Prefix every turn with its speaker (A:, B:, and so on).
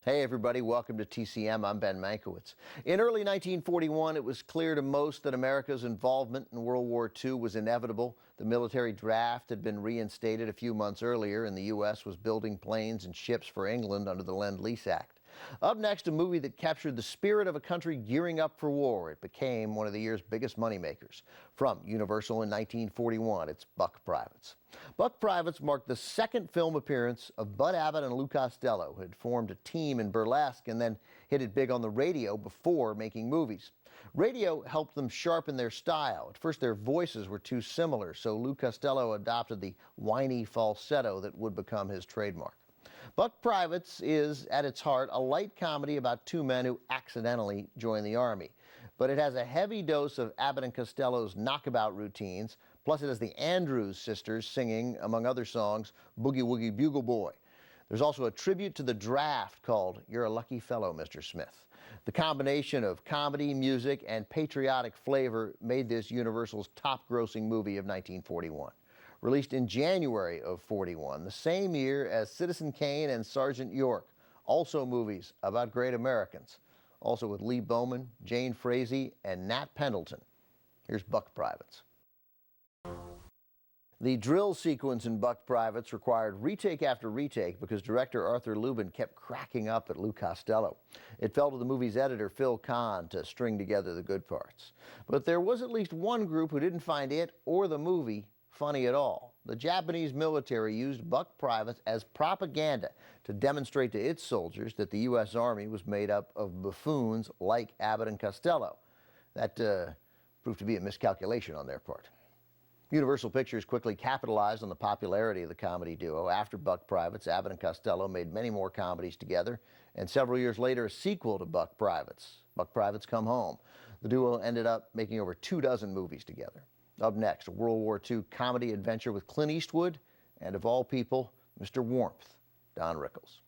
A: Hey everybody, welcome to TCM. I'm Ben Mankiewicz. In early 1941, it was clear to most that America's involvement in World War II was inevitable. The military draft had been reinstated a few months earlier, and the U.S. was building planes and ships for England under the Lend-Lease Act. Up next, a movie that captured the spirit of a country gearing up for war. It became one of the year's biggest moneymakers. From Universal in 1941, it's Buck Privates. Buck Privates marked the second film appearance of Bud Abbott and Lou Costello, who had formed a team in burlesque and then hit it big on the radio before making movies. Radio helped them sharpen their style. At first, their voices were too similar, so Lou Costello adopted the whiny falsetto that would become his trademark. Buck Privates is, at its heart, a light comedy about two men who accidentally join the Army. But it has a heavy dose of Abbott and Costello's knockabout routines, plus it has the Andrews sisters singing, among other songs, Boogie Woogie Bugle Boy. There's also a tribute to the draft called You're a Lucky Fellow, Mr. Smith. The combination of comedy, music, and patriotic flavor made this Universal's top-grossing movie of 1941. Released in January of '41, the same year as Citizen Kane and Sergeant York, also movies about great Americans, also with Lee Bowman, Jane Frazee, and Nat Pendleton. Here's Buck Privates. The drill sequence in Buck Privates required retake after retake because director Arthur Lubin kept cracking up at Lou Costello. It fell to the movie's editor, Phil Kahn, to string together the good parts. But there was at least one group who didn't find it or the movie funny at all. The Japanese military used Buck Privates as propaganda to demonstrate to its soldiers that the U.S. Army was made up of buffoons like Abbott and Costello. That proved to be a miscalculation on their part. Universal Pictures quickly capitalized on the popularity of the comedy duo. After Buck Privates, Abbott and Costello made many more comedies together, and several years later, a sequel to Buck Privates, Buck Privates Come Home. The duo ended up making over 24 movies together. Up next, a World War II comedy adventure with Clint Eastwood and, of all people, Mr. Warmth, Don Rickles.